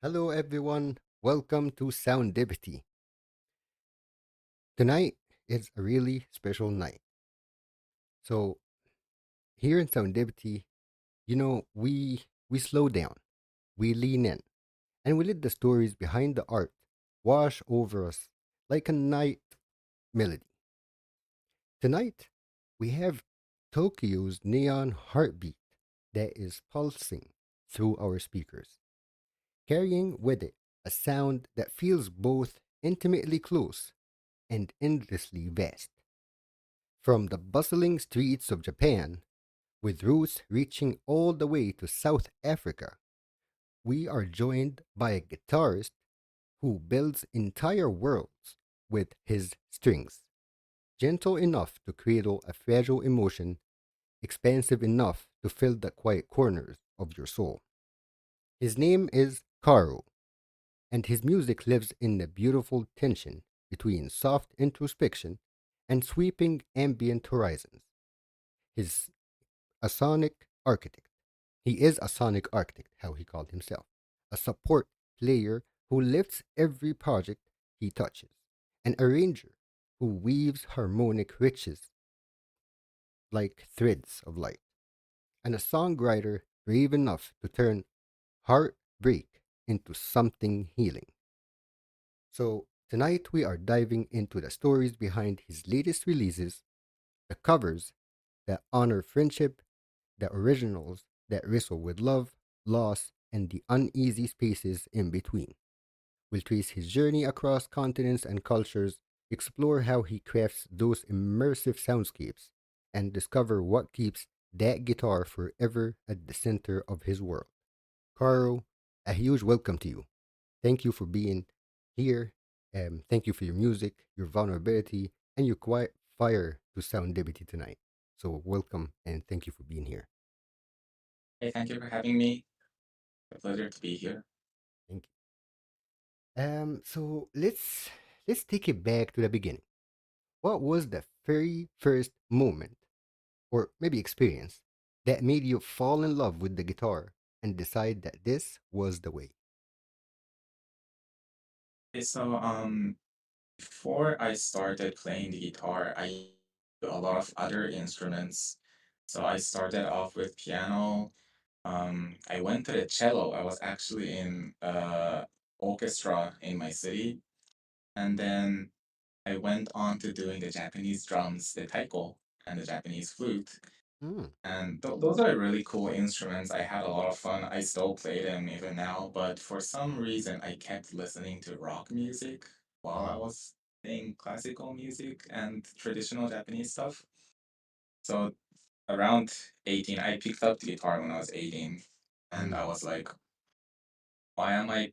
Hello, everyone. Welcome to Soundipity. Tonight is a really special night. So, here in Soundipity, we slow down, we lean in, and we let the stories behind the art wash over us like a night melody. Tonight, we have Tokyo's neon heartbeat that is pulsing through our speakers, carrying with it a sound that feels both intimately close and endlessly vast. From the bustling streets of Japan, with roots reaching all the way to South Africa, we are joined by a guitarist who builds entire worlds with his strings, gentle enough to cradle a fragile emotion, expansive enough to fill the quiet corners of your soul. His name is Karu, and his music lives in the beautiful tension between soft introspection and sweeping ambient horizons. He's a sonic architect. He is a sonic architect, how he called himself. A support player who lifts every project he touches. An arranger who weaves harmonic riches like threads of light. And a songwriter brave enough to turn heartbreak into something healing. So, tonight we are diving into the stories behind his latest releases, the covers that honor friendship, the originals that wrestle with love, loss, and the uneasy spaces in between. We'll trace his journey across continents and cultures, explore how he crafts those immersive soundscapes, and discover what keeps that guitar forever at the center of his world. Caro, a huge welcome to you. Thank you for being here. Thank you for your music, your vulnerability, and your quiet fire to Soundipity tonight. So, welcome and thank you for being here. Hey, thank you for having me. A pleasure to be here. Thank you. So let's take it back to the beginning. What was the very first moment, or maybe experience, that made you fall in love with the guitar and decide that this was the way? So, before I started playing the guitar, I do a lot of other instruments. So I started off with piano. I went to the cello. I was actually in orchestra in my city, and then I went on to doing the Japanese drums, the taiko, and the Japanese flute. Hmm. And those are really cool instruments. I had a lot of fun. I still play them even now, but for some reason, I kept listening to rock music while I Oh. was playing classical music and traditional Japanese stuff. So around 18, I picked up the guitar when I was 18, and I Hmm. was like, why am I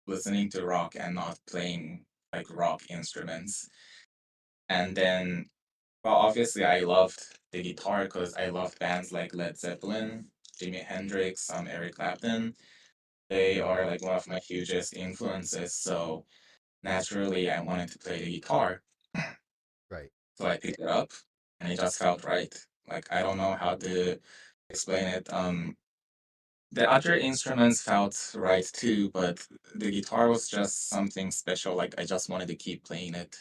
listening to rock and not playing like rock instruments? And then, well, obviously, I loved the guitar because I loved bands like Led Zeppelin, Jimi Hendrix, Eric Clapton. They are like one of my hugest influences. So naturally, I wanted to play the guitar. Right. So I picked it up, and it just felt right. Like I don't know how to explain it. The other instruments felt right too, but the guitar was just something special. Like I just wanted to keep playing it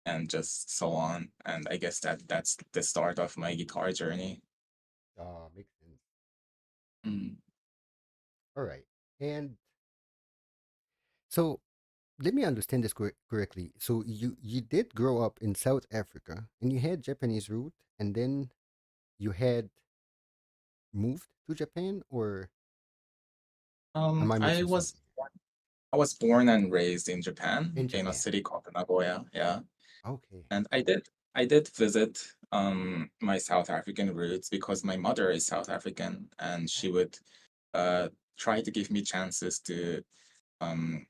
and just so on. And I guess that's the start of my guitar journey. Makes sense. Mm. All right. And so let me understand this correctly. So you did grow up in South Africa and you had Japanese root, and then you had moved to Japan, or am I I mixing was something? I was born and raised in Japan, In in a Japan. city called Nagoya. Yeah, Okay. and I did visit my South African roots because my mother is South African, and she would uh try to give me chances to um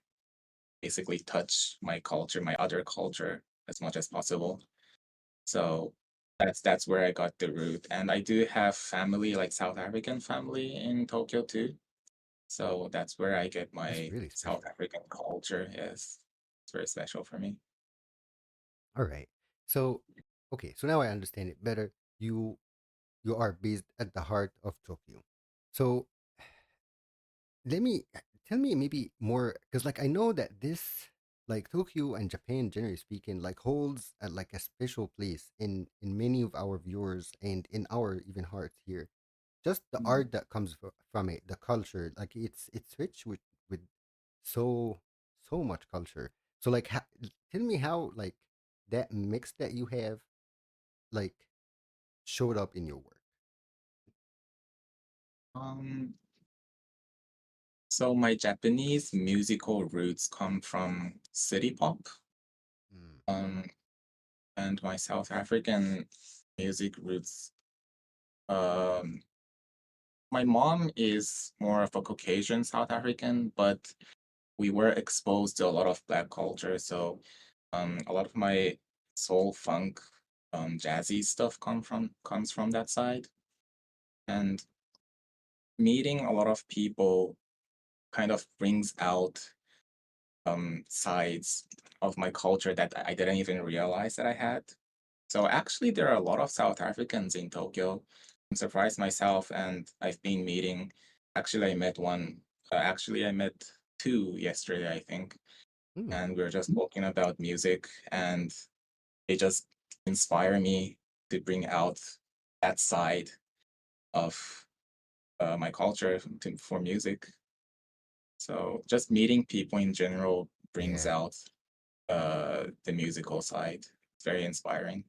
basically touch my culture, my other culture, as much as possible. So that's where I got the root. And I do have family, like South African family in Tokyo too. So that's where I get That's my really South special. African culture. Yes. It's very special for me. All right. So, okay. So now I understand it better. You you are based at the heart of Tokyo. So let me tell me maybe more, because like I know that this, like Tokyo and Japan, generally speaking, like holds like a special place in many of our viewers and in our even hearts here. Just the Mm. art that comes from it, the culture, like it's rich with so so much culture. So like, tell me how like that mix that you have like showed up in your work. Um, so my Japanese musical roots come from city pop, Mm. um, and my South African music roots. Um, my mom is more of a Caucasian South African, but we were exposed to a lot of Black culture, so a lot of my soul, funk, jazzy stuff comes from that side, and meeting a lot of people kind of brings out sides of my culture that I didn't even realize that I had. So actually, there are a lot of South Africans in Tokyo. I'm surprised myself, and I've been meeting. Actually, I met one. Actually, I met two yesterday, I think, Mm. and we were just talking about music, and they just inspire me to bring out that side of my culture for music. So just meeting people in general brings Yeah, out the musical side. It's very inspiring.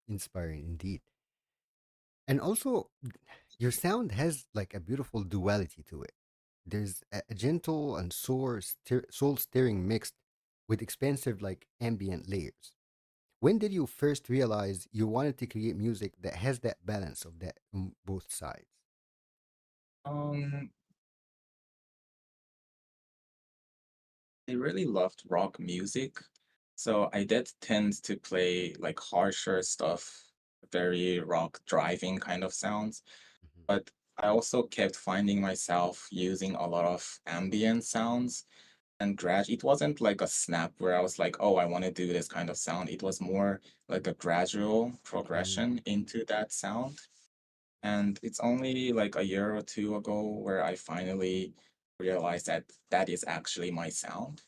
inspiring indeed. And also, your sound has like a beautiful duality to it. There's a gentle and soul stirring mixed with expansive like ambient layers. When did you first realize you wanted to create music that has that balance of that on both sides? Um, I really loved rock music, so I did tend to play like harsher stuff, very rock driving kind of sounds. Mhm. But I also kept finding myself using a lot of ambient sounds and it wasn't like a snap where I was like, oh, I want to do this kind of sound. It was more like a gradual Mm. progression into that sound. And it's only like a year or two ago where I finally realized that that is actually my sound.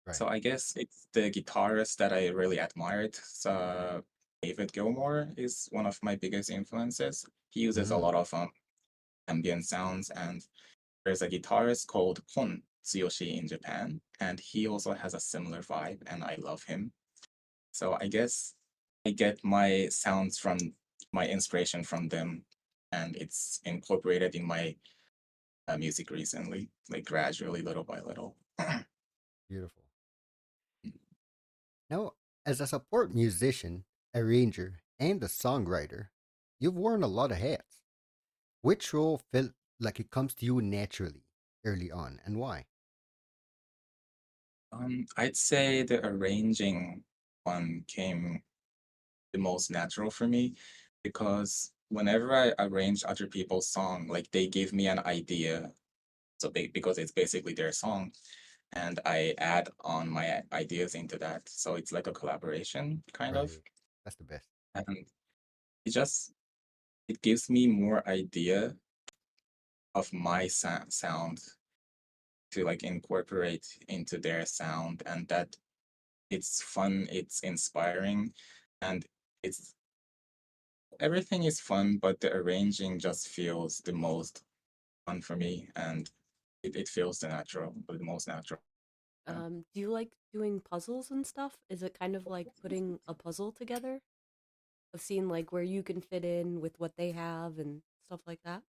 Right. So I guess it's the guitarist that I really admired. So David Gilmour is one of my biggest influences. He uses a Mm. lot of ambient sounds, and there's a guitarist called Kon Tsuyoshi in Japan, and he also has a similar vibe, and I love him. So I guess I get my sounds from my inspiration from them, and it's incorporated in my music recently, like gradually, little by little. Beautiful. Now, as a support musician, arranger, and a songwriter, you've worn a lot of hats. Which role felt like it comes to you naturally early on, and why? I'd say the arranging one came the most natural for me because whenever I arrange other people's song, like they give me an idea, so because it's basically their song, and I add on my ideas into that. So it's like a collaboration kind of, Right. That's the best. and it just it gives me more idea of my sound to like incorporate into their sound, and that it's fun, it's inspiring, and it's everything is fun, but the arranging just feels the most fun for me, and it feels the most natural. Yeah. Do you like doing puzzles and stuff? Is it kind of like putting a puzzle together of seeing like where you can fit in with what they have and stuff like that?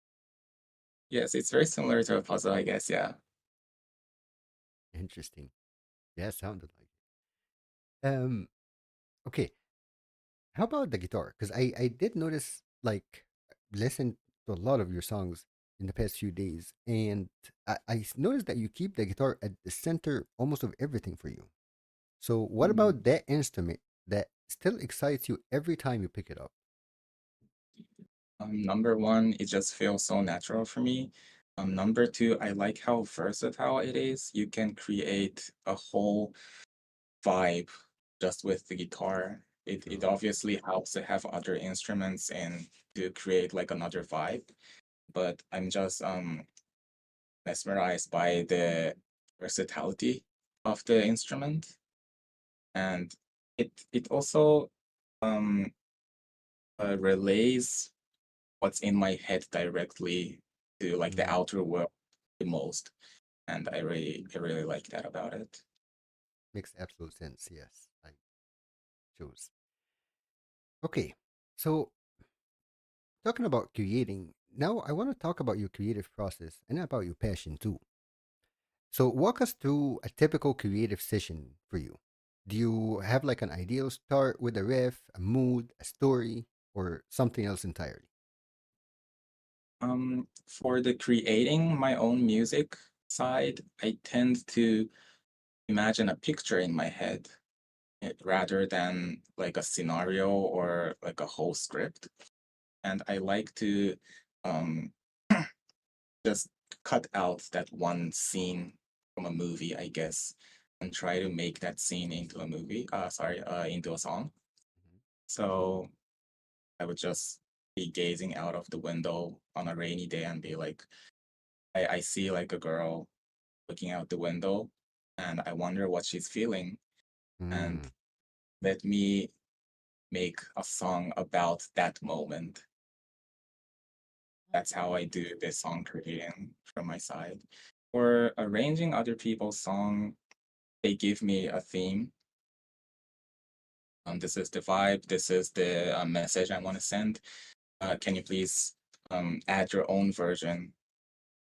Yes, it's very similar to a puzzle, I guess. Yeah. Interesting. Yeah, sounded like it. Okay. How about the guitar? Because I did notice, like, listen to a lot of your songs in the past few days, and I noticed that you keep the guitar at the center almost of everything for you. So, what Mm. about that instrument that still excites you every time you pick it up? Number one, it just feels so natural for me. Number two, I like how versatile it is. You can create a whole vibe just with the guitar. It True. obviously helps to have other instruments and to create like another vibe. But I'm just mesmerized by the versatility of the instrument, and it also um, relays what's in my head directly to like the Mm, outer world the most, and I really like that about it. makes absolute sense. Yes, I chose. Okay, so talking about creating, now I want to talk about your creative process and about your passion too. So, walk us through a typical creative session for you. Do you have like an ideal start with a riff, a mood, a story, or something else entirely? For the creating my own music side, I tend to imagine a picture in my head rather than like a scenario or like a whole script. And I like to um, just cut out that one scene from a movie, I guess, and try to make that scene into a movie. Into a song. Mhm. So I would just be gazing out of the window on a rainy day and be like, I see like a girl looking out the window, and I wonder what she's feeling, and Mm, let me make a song about that moment. That's how I do the song creating from my side. For arranging other people's song, they give me a theme. This is the vibe. This is the message I want to send. Can you please add your own version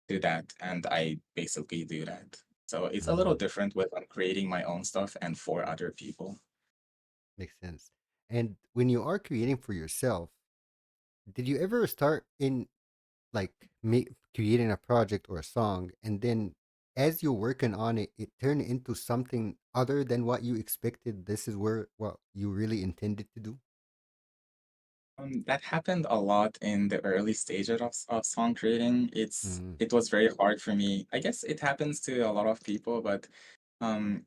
to that? And I basically do that. So it's a little mm, different with creating my own stuff and for other people. makes sense. And when you are creating for yourself, did you ever start in like creating a project or a song, and then as you're working on it, it turned into something other than what you expected? This is where what you really intended to do. That happened a lot in the early stages of song creating. Mm, It was very hard for me. I guess it happens to a lot of people, but um,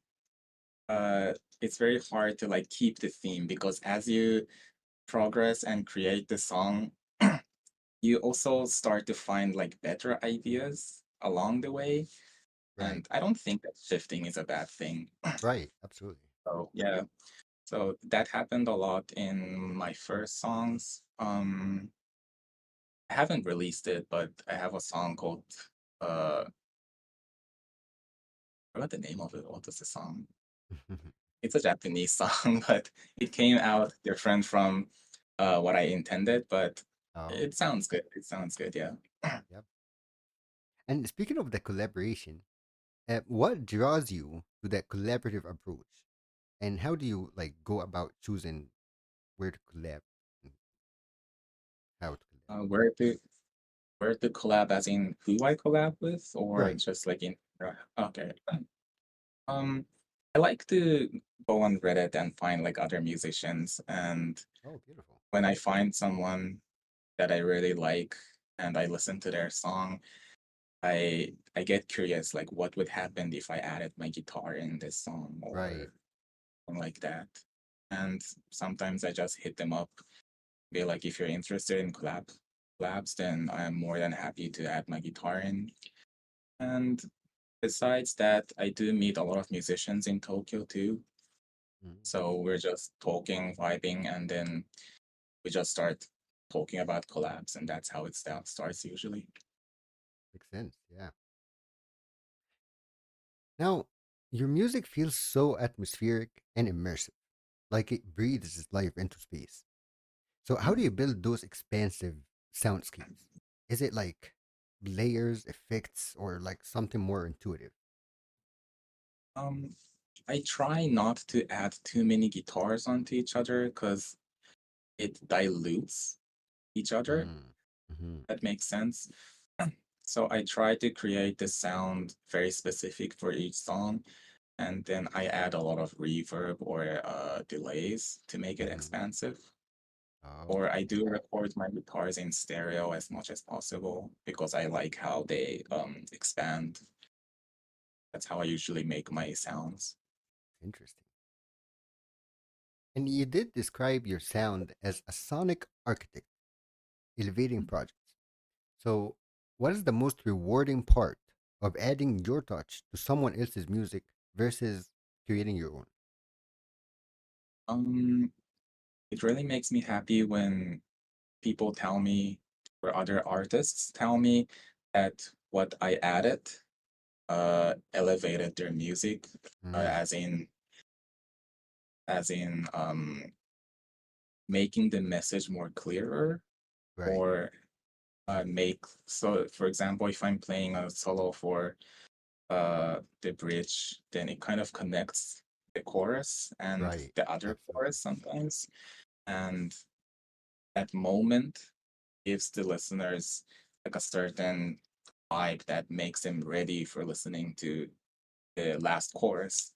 uh, it's very hard to like keep the theme because as you progress and create the song, you also start to find like better ideas along the way. right, And I don't think that shifting is a bad thing. right, absolutely. So yeah, so that happened a lot in my first songs. I haven't released it, but I have a song called I forgot the name of it. What is the song? It's a Japanese song, but it came out different from what I intended, but Oh, it sounds good. It sounds good, yeah. yep. And speaking of the collaboration, what draws you to that collaborative approach, and how do you like go about choosing where to collab and how to collab? Uh, where to where to collab, as in who I collab with, or Right. just like in okay. Um, I like to go on Reddit and find like other musicians, and Oh, beautiful. when I find someone that I really like and I listen to their song, I get curious like what would happen if I added my guitar in this song Right. or something like that. And sometimes I just hit them up, be like, if you're interested in collabs, then I am more than happy to add my guitar in. And besides that, I do meet a lot of musicians in Tokyo too. Mm, So we're just talking, vibing, and then we just start talking about collabs, and that's how it starts usually. makes sense. Yeah. Now, your music feels so atmospheric and immersive, like it breathes life into space. So, how do you build those expansive soundscapes? Is it like layers, effects, or like something more intuitive? Um, I try not to add too many guitars onto each other because it dilutes each other. Mm. Hmm. That makes sense. So I try to create the sound very specific for each song, and then I add a lot of reverb or delays to make it Hmm. expansive. Oh, Or I do record my guitars in stereo as much as possible because I like how they expand. That's how I usually make my sounds. interesting. And you did describe your sound as a sonic architect, elevating projects. So, what is the most rewarding part of adding your touch to someone else's music versus creating your own? Um, it really makes me happy when people tell me, or other artists tell me, that what I added elevated their music, Mm, as in making the message more clearer, right, or make so, for example, if I'm playing a solo for the bridge, then it kind of connects the chorus and right, the other absolutely. chorus sometimes, and that moment gives the listeners like a certain vibe that makes them ready for listening to the last chorus.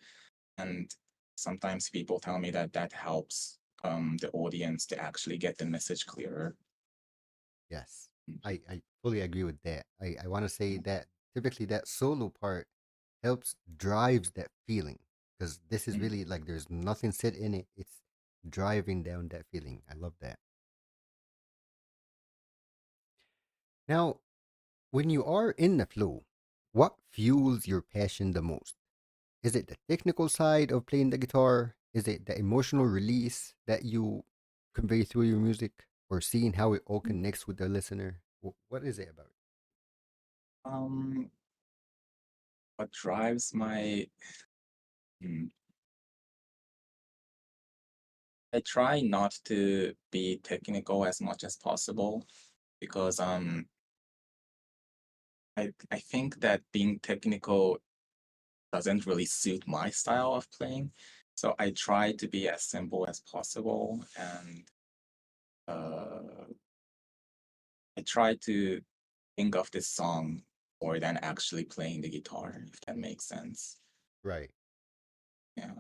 And sometimes people tell me that that helps the audience to actually get the message clearer. Yes, I fully agree with that. I want to say that typically that solo part helps drives that feeling because this is Mhm. really like there's nothing said in it. It's driving down that feeling. I love that. Now, when you are in the flow, what fuels your passion the most? Is it the technical side of playing the guitar? Is it the emotional release that you convey through your music or seeing how it all connects with the listener? What is it about? Um, what drives my hmm, I try not to be technical as much as possible because I think that being technical doesn't really suit my style of playing. So I try to be as simple as possible, and uh, I try to think of this song more than actually playing the guitar, if that makes sense. Right. Yeah.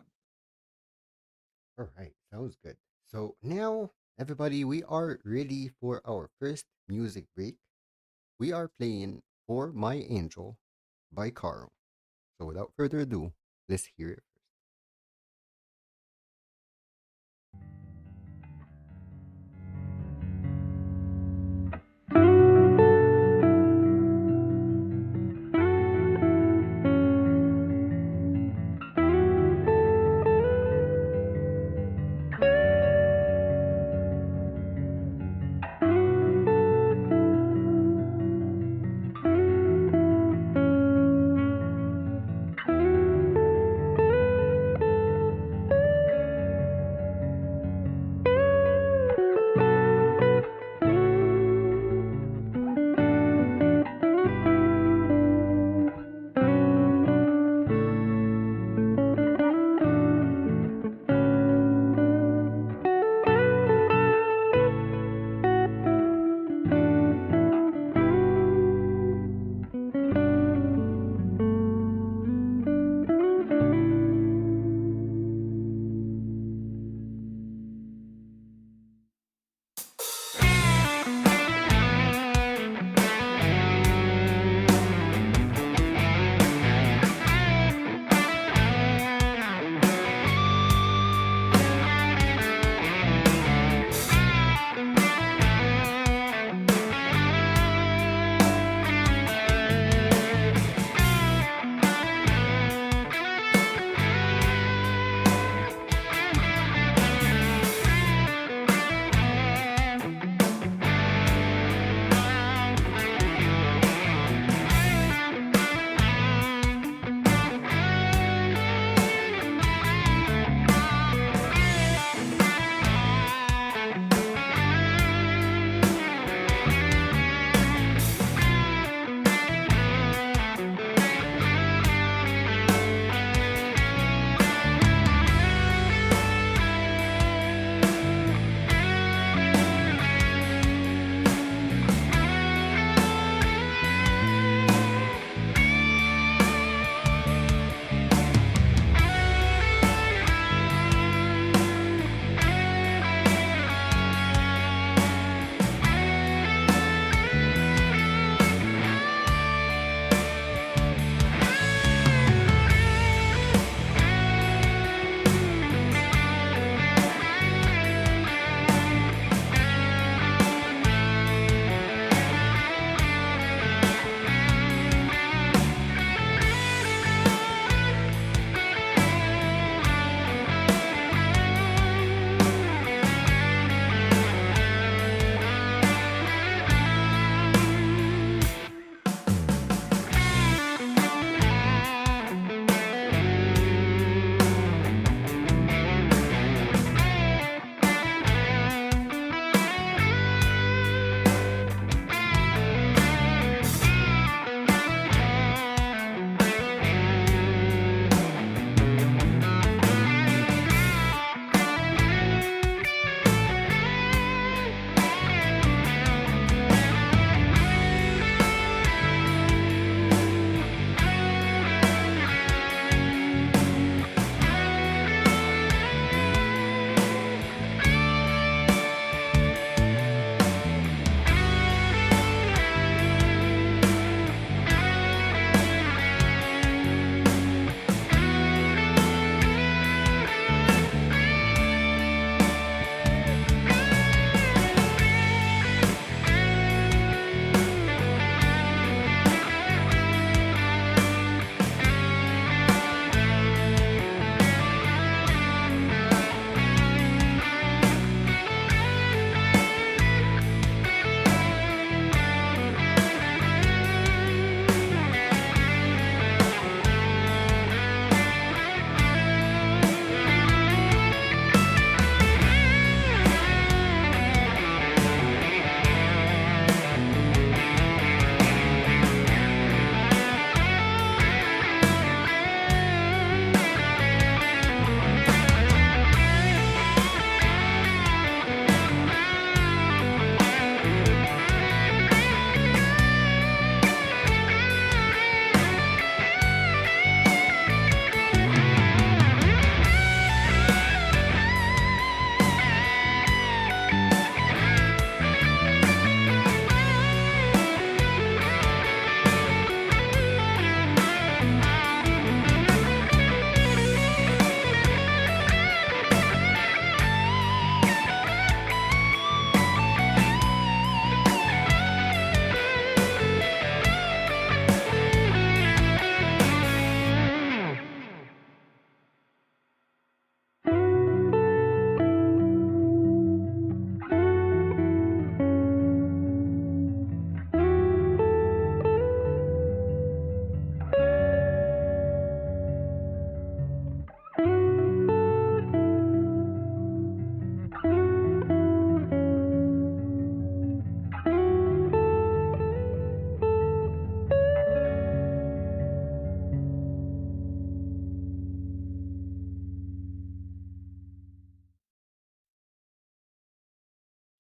All right. Sounds good. So now, everybody, we are ready for our first music break. We are playing For My Angel by Karu. So without further ado, let's hear it.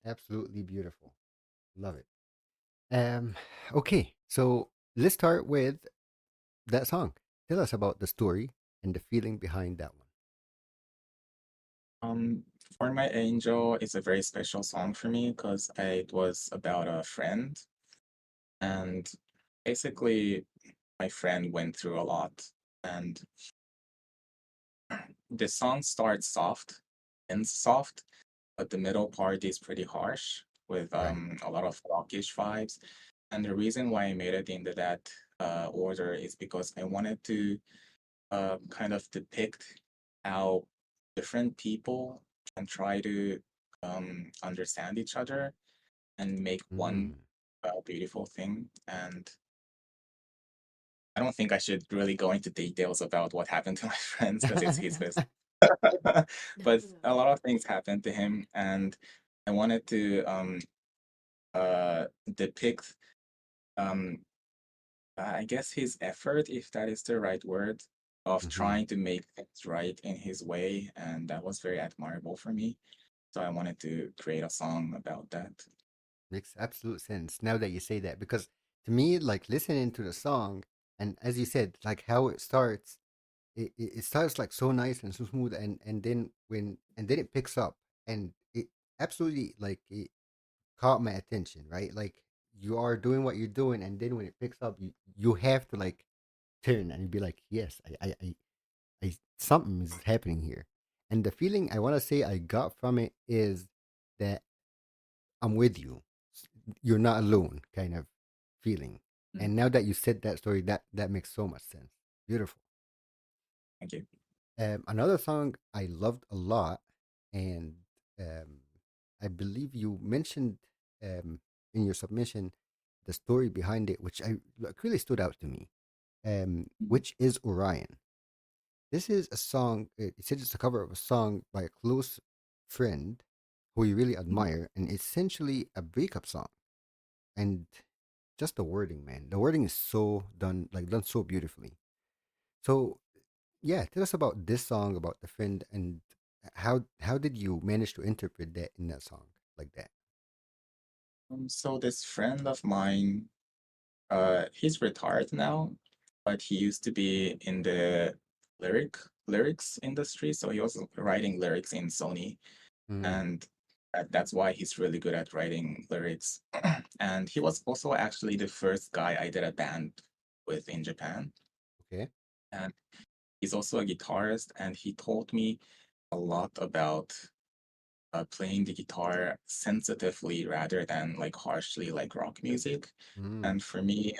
Absolutely beautiful. Love it. Okay, so let's start with that song. Tell us about the story and the feeling behind that one. Um, for My Angel, it's a very special song for me because it was about a friend, and basically, my friend went through a lot. And the song starts soft, ends soft, but the middle part is pretty harsh with Right. a lot of rockish vibes. And the reason why I made it into that order is because I wanted to kind of depict how different people can try to understand each other and make one Mm. beautiful thing. And I don't think I should really go into details about what happened to my friends because it's his business. But No. a lot of things happened to him, and I wanted to depict, um, I guess, his effort, if that is the right word, of Hmm. trying to make things right in his way, and that was very admirable for me. So I wanted to create a song about that. Makes absolute sense now that you say that, because to me, like listening to the song, and as you said, like how it starts, it starts like so nice and so smooth, and then it picks up, and it absolutely like it caught my attention, right? Like you are doing what you're doing, and then when it picks up, you have to like turn and be like, yes, something is happening here. And the feeling I want to say I got from it is that I'm with you. You're not alone, kind of feeling. Mm, And now that you said that story, that makes so much sense. Beautiful. thank you. Another song I loved a lot, and um, I believe you mentioned in your submission the story behind it, which like, really stood out to me, Mhm. which is Orion. This is a song. It said it's a cover of a song by a close friend who you really Mhm. admire, and essentially a breakup song. And just the wording, man, the wording is so done so beautifully. So yeah, tell us about this song, about the friend, and how did you manage to interpret that in that song like that? So this friend of mine, he's retired now, but he used to be in the lyrics industry. So he was writing lyrics in Sony, Mm, and that's why he's really good at writing lyrics. And he was also actually the first guy I did a band with in Japan. okay. And he's also a guitarist, and he told me a lot about playing the guitar sensitively rather than like harshly like rock music. Mm, And for me,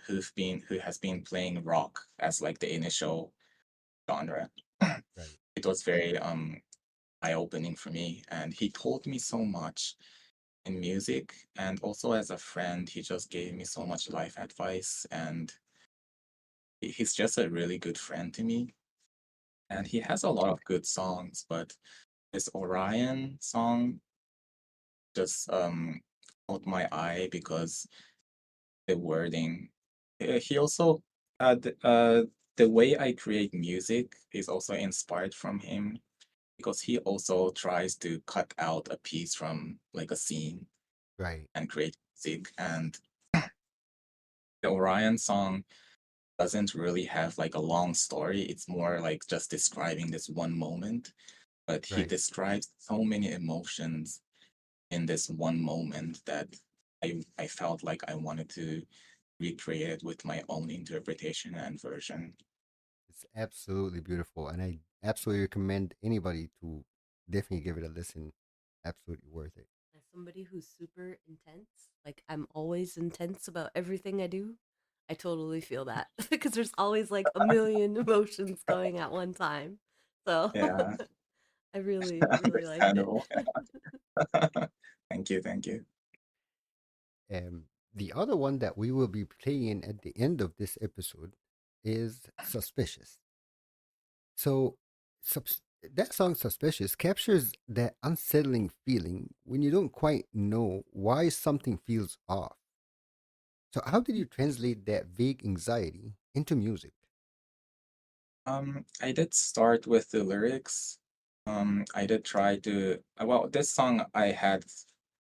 who has been playing rock as like the initial genre, right. it was very eye-opening for me. And he told me so much in music, and also as a friend, he just gave me so much life advice, and he's just a really good friend to me. And Right. he has a lot of good songs, but this Orion song just caught my eye because the wording. He also the way I create music is also inspired from him because he also tries to cut out a piece from like a scene Right. and create music. And the Orion song doesn't really have like a long story. It's more like just describing this one moment, but he Right. describes so many emotions in this one moment that I felt like I wanted to recreate it with my own interpretation and version. It's absolutely beautiful, and I absolutely recommend anybody to definitely give it a listen. Absolutely worth it. As somebody who's super intense, like I'm always intense about everything I do, I totally feel that because there's always like a million emotions going at one time. So Yeah, I really, really liked it. understandable. Thank you, thank you. The other one that we will be playing at the end of this episode is Suspicious. So, that song Suspicious captures that unsettling feeling when you don't quite know why something feels off. So, how did you translate that vague anxiety into music? I did start with the lyrics. I did try to, well, this song I had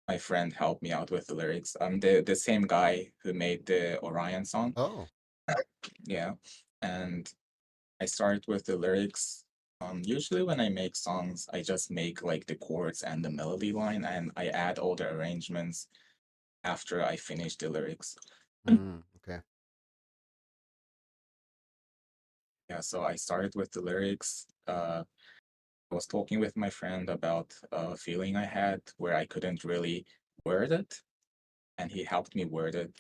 my friend helped me out with the lyrics. The same guy who made the Orion song. Oh, Yeah. And I start with the lyrics. Usually when I make songs, I just make like the chords and the melody line, and I add all the arrangements after I finish the lyrics. okay. Yeah, so I started with the lyrics. I was talking with my friend about a feeling I had where I couldn't really word it, and he helped me word it.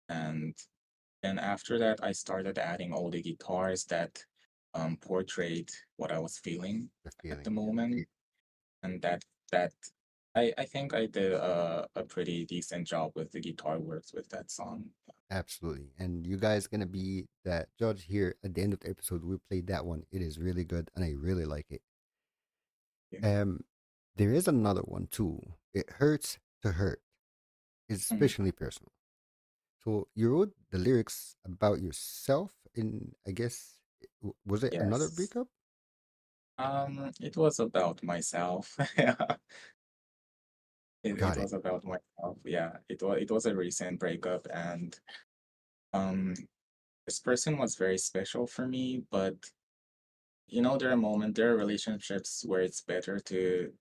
And then after that, I started adding all the guitars that portrayed what I was feeling The at the feeling, yeah. moment, and that I think I did a pretty decent job with the guitar works with that song. Absolutely. And you guys gonna be that judge here at the end of the episode. We played that one. It is really good and I really like it. Yeah. Um there is another one too. It hurts to hurt. It's Mm. especially personal. So you wrote the lyrics about yourself in I guess was it another Yes. breakup? It was about myself. Yeah. It Got it. was about myself. Yeah. It was a recent breakup, and um this person was very special for me, but there are relationships where it's better to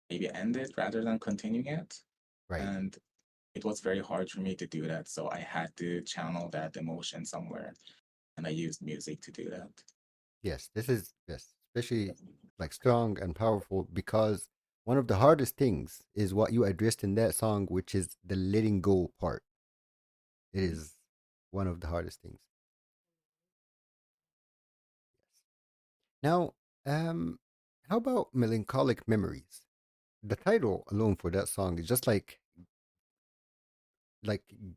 maybe end it rather than continuing it. Right. And it was very hard for me to do that. So I had to channel that emotion somewhere. And I used music to do that. Yes, this is yes, especially like strong and powerful because one of the hardest things is what you addressed in that song, which is the letting go part. It is one of the hardest things. Now, um, how about melancholic memories? The title alone for that song is just like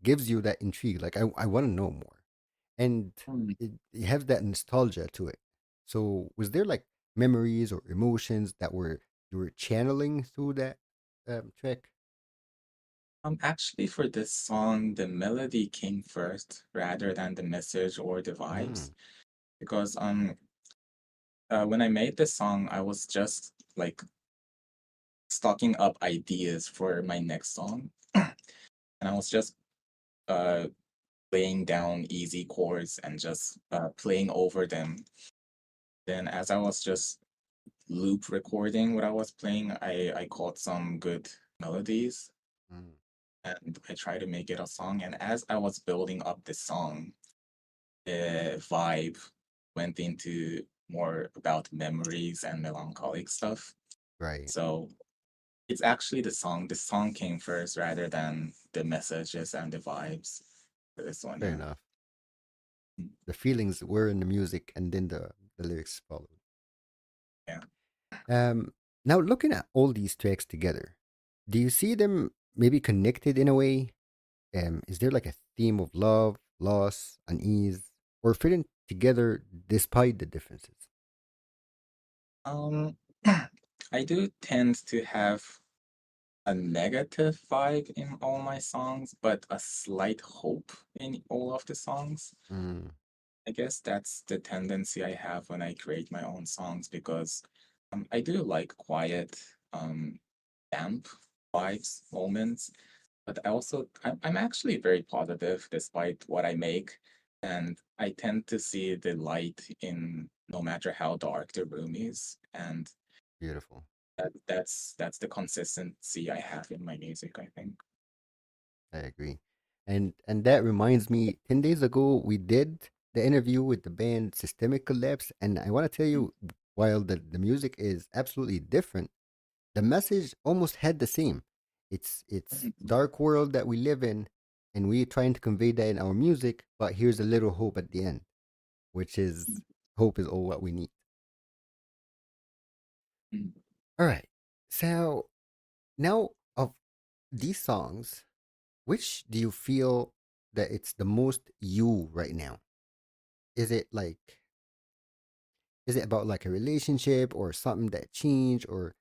gives you that intrigue. Like I want to know more, and Mm. it has that nostalgia to it. So, was there like memories or emotions that were you were channeling through that track? Actually, for this song, the melody came first rather than the message or the vibes. Mm, Because when I made this song, I was just like stocking up ideas for my next song. And I was just uh, laying down easy chords and just playing over them. Then, as I was just loop recording what I was playing, I caught some good melodies mm, and I tried to make it a song. And as I was building up the song, the vibe went into more about memories and melancholic stuff. right. So it's actually the song. The song came first rather than the messages and the vibes for this one. Fair Yeah. enough. The feelings were in the music, and then the lyrics followed. Yeah. Um, Now looking at all these tracks together, do you see them maybe connected in a way? Is there like a theme of love, loss, unease, or fitting together despite the differences? Um, I do tend to have a negative vibe in all my songs, but a slight hope in all of the songs. Mm, I guess that's the tendency I have when I create my own songs because I do like quiet, um, damp vibes, moments, but I'm actually very positive despite what I make. And I tend to see the light in no matter how dark the room is. And beautiful. that's the consistency I have in my music, I think. I agree. And that reminds me, 10 days ago we did the interview with the band Systemic Collapse, and I want to tell you, while the music is absolutely different, the message almost had the same. It's Mhm. dark world that we live in, and we're trying to convey that in our music. But here's a little hope at the end, which is hope is all what we need. Mhm. All right. So now of these songs, which do you feel that it's the most you right now? Is it like is it about like a relationship or something that changed or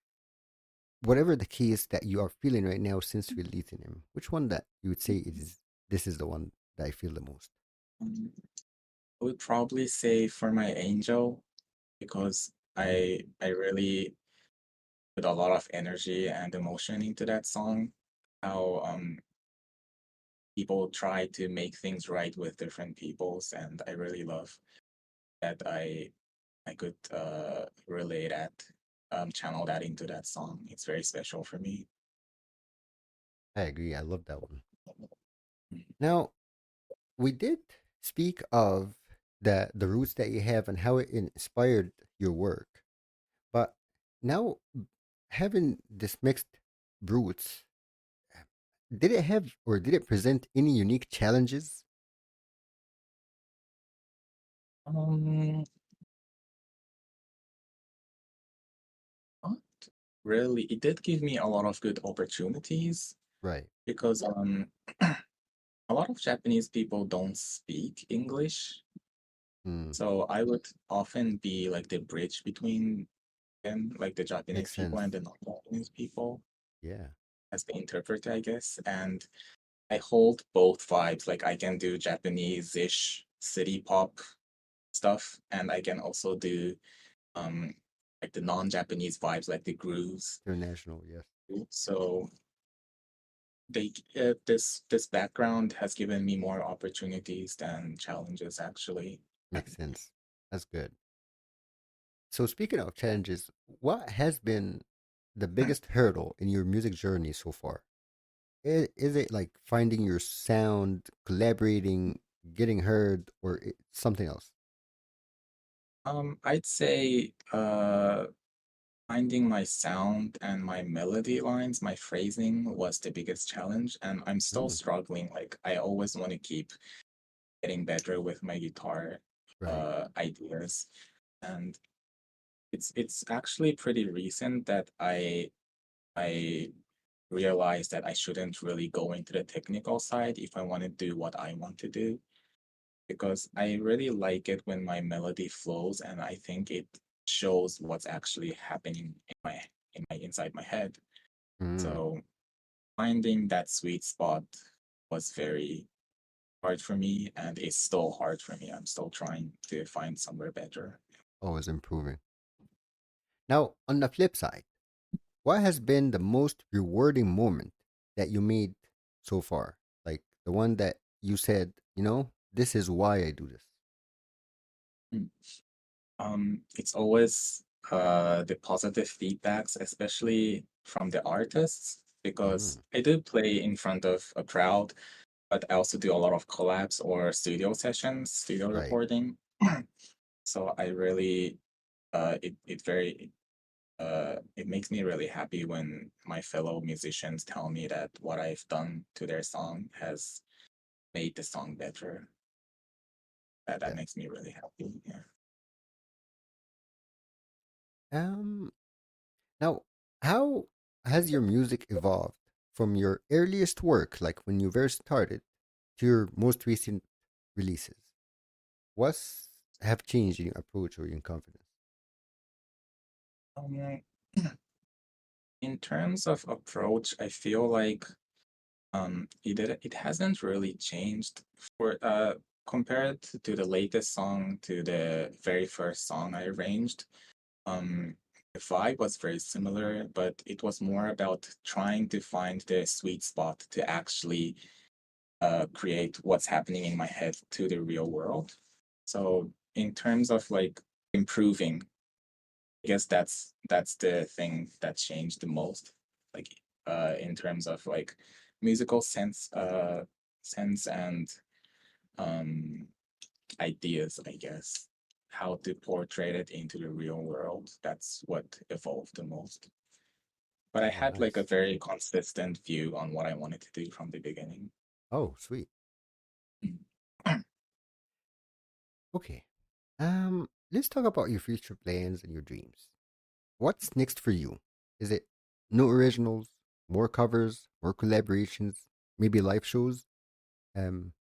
whatever the case that you are feeling right now since releasing him, which one that you would say is this is the one that I feel the most? Um, I would probably say for my angel because Mm, I really put a lot of energy and emotion into that song. how people try to make things right with different peoples, and I really love that I could relay that, channel that into that song. It's very special for me. I agree. I love that one. Mm. Now, we did speak of the roots that you have and how it inspired your work. But now, having this mixed roots, did it have or did it present any unique challenges? Um, not really. It did give me a lot of good opportunities Right. because a lot of Japanese people don't speak English, Mm, so I would often be like the bridge between them, like the Japanese makes people sense. and the non-Japanese people, Yeah. as the interpreter, I guess. And I hold both vibes. Like I can do Japanese-ish city pop stuff, and I can also do um like the non-Japanese vibes, like the grooves. International. Yes. So this background has given me more opportunities than challenges, actually. Makes sense. That's good. So, speaking of challenges, what has been the biggest hurdle in your music journey so far? Is it like finding your sound, collaborating, getting heard, or something else? I'd say finding my sound and my melody lines, my phrasing was the biggest challenge, and I'm still Mm, struggling. Like I always want to keep getting better with my guitar right. ideas, and it's actually pretty recent that I realized that I shouldn't really go into the technical side if I want to do what I want to do, because I really like it when my melody flows, and I think it shows what's actually happening in my inside my head. Mm. So finding that sweet spot was very hard for me, and it's still hard for me. I'm still trying to find somewhere better. Always improving. Now, on the flip side, what has been the most rewarding moment that you made so far? Like the one that you said, this is why I do this. Mm. It's always the positive feedbacks, especially from the artists, because Mm, I do play in front of a crowd, but I also do a lot of collabs or studio sessions, studio right. recording. So I really it makes me really happy when my fellow musicians tell me that what I've done to their song has made the song better. That Yeah. makes me really happy. Yeah. Um. Now, how has your music evolved from your earliest work, like when you first started, to your most recent releases? What's have changed in your approach or your confidence? Um, in terms of approach, I feel like it hasn't really changed for compared to the latest song to the very first song I arranged. The vibe was very similar, but it was more about trying to find the sweet spot to actually create what's happening in my head to the real world. So in terms of like improving, I guess that's the thing that changed the most. Like in terms of like musical sense and um ideas, I guess. How to portray it into the real world. That's what evolved the most. But I Oh, had like a nice. very consistent view on what I wanted to do from the beginning. Oh, sweet. Mm. Okay. Let's talk about your future plans and your dreams. What's next for you? Is it new originals, more covers, more collaborations, maybe live shows?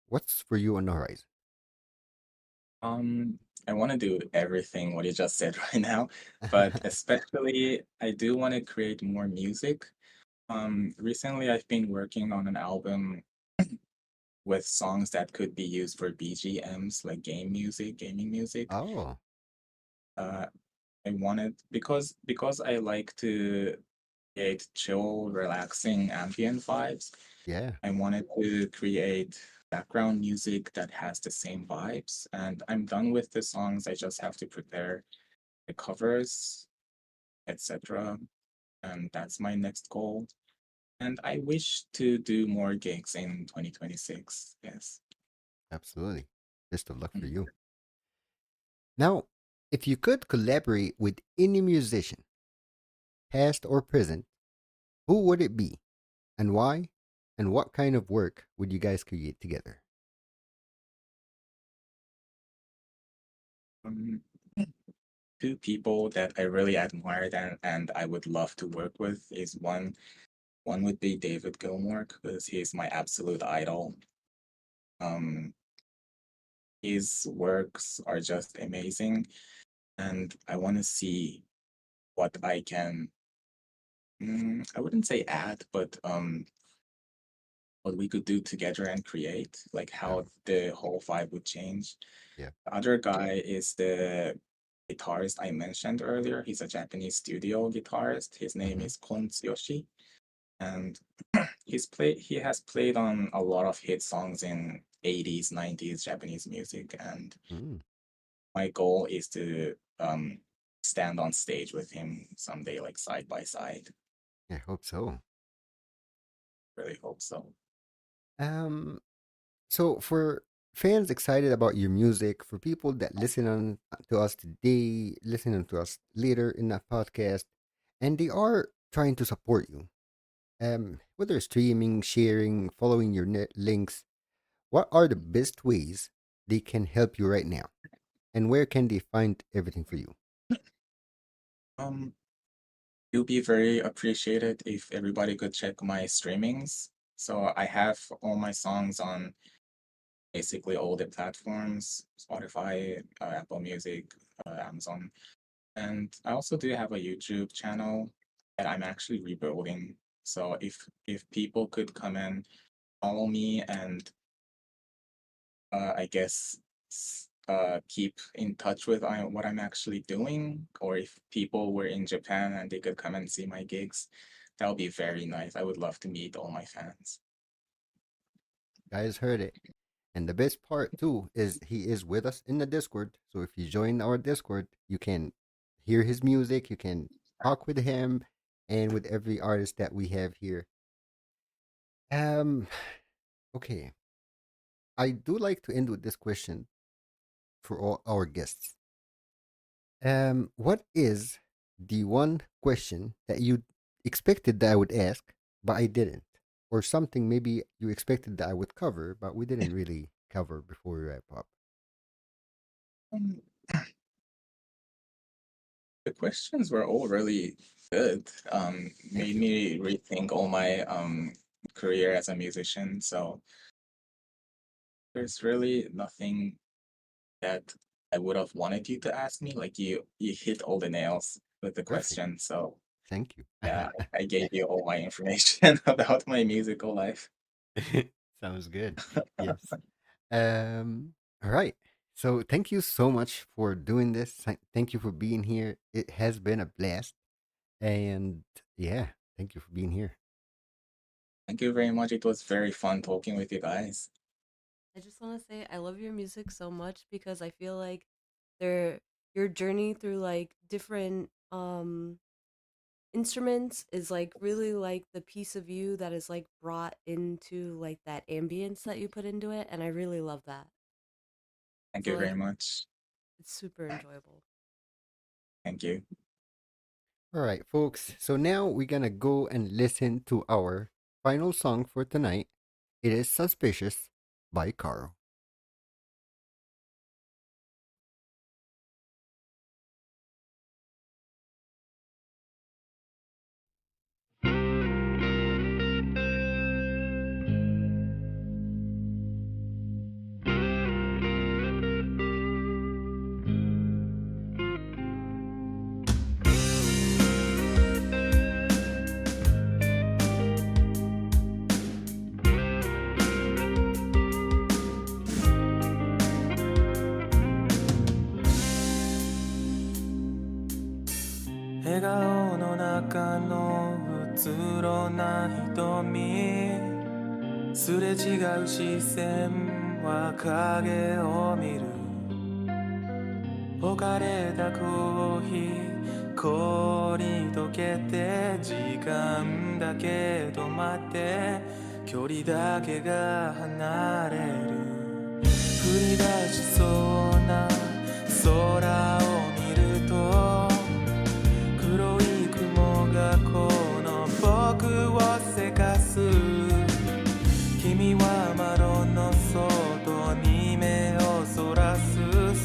What's for you on the horizon? Um, I want to do everything what you just said right now, but especially I do want to create more music. Recently I've been working on an album with songs that could be used for BGMs, like gaming music. Oh, Uh, I wanted because I like to create chill, relaxing ambient vibes. Yeah, I wanted to create background music that has the same vibes, and I'm done with the songs. I just have to prepare the covers, etc. And that's my next goal. And I wish to do more gigs in 2026. Yes. absolutely. Best of luck for Mm. you. Now, if you could collaborate with any musician, past or present, who would it be and why? And what kind of work would you guys create together? Um, Two people that I really admire and I would love to work with is one would be David Gilmour because he's my absolute idol. Um, his works are just amazing, and I want to see what I can. I wouldn't say add, but what we could do together and create, like Yeah, how the whole vibe would change. yeah. The other guy is the guitarist I mentioned earlier. He's a Japanese studio guitarist. His name Mm-hmm. is Kon Tsuyoshi, and he has played on a lot of hit songs in 80s, 90s Japanese music. And Mm, my goal is to stand on stage with him someday, like side by side. I hope so. Really hope so. Um, so for fans excited about your music, for people that listen on to us today, listening to us later in that podcast, and they are trying to support you, whether streaming, sharing, following your net links, what are the best ways they can help you right now? And where can they find everything for you? Um, it would be very appreciated if everybody could check my streamings. So I have all my songs on basically all the platforms, Spotify, Apple Music, Amazon. And I also do have a YouTube channel that I'm actually rebuilding. So if people could come and follow me and I guess keep in touch with what I'm actually doing, or if people were in Japan and they could come and see my gigs, that would be very nice. I would love to meet all my fans. Guys heard it. And the best part too is he is with us in the Discord. So if you join our Discord, you can hear his music, you can talk with him and with every artist that we have here. Um okay. I do like to end with this question for all our guests. What is the one question that you expected that I would ask, but I didn't? Or something maybe you expected that I would cover, but we didn't really cover before we wrap up. Um, the questions were all really good. Thank Made you. me rethink all my career as a musician. So there's really nothing that I would have wanted you to ask me. Like you hit all the nails with the Perfect. question. So Thank you. yeah, I gave you all my information about my musical life. Sounds good. Yes. Um, all right. So thank you so much for doing this. Thank you for being here. It has been a blast. And yeah, thank you for being here. Thank you very much. It was very fun talking with you guys. I just want to say I love your music so much because I feel like there your journey through like different instruments is like really like the piece of you that is like brought into like that ambience that you put into it, and I really love that. Thank So you very like much. it's super enjoyable. Thank you. All right, folks. So now we're going to go and listen to our final song for tonight. It is Suspicious by Karu. ろな瞳すれ違う視線は影を見る置かれたコーヒー氷溶けて時間だけ止まって距離だけが離れる降り出しそうな空を見ると黒い雲がこの僕をせかす君は窓の外に目をそらす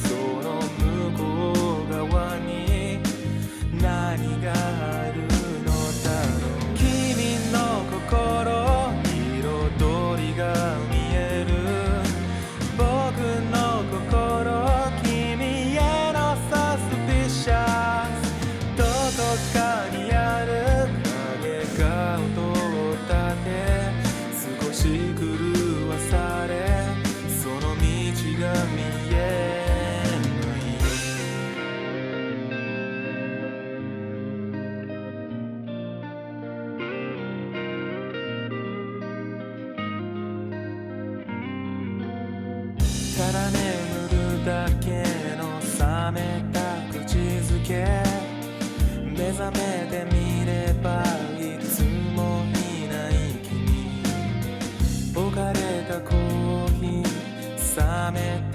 その向こう側に何があるのだろう君の心彩りが見える僕の心君へのサスピシャスどこかにある影が音を立て少し狂わされその道が見えただ眠るだけの冷めた口づけ目覚めてみればいつもいない君置かれたコーヒー冷め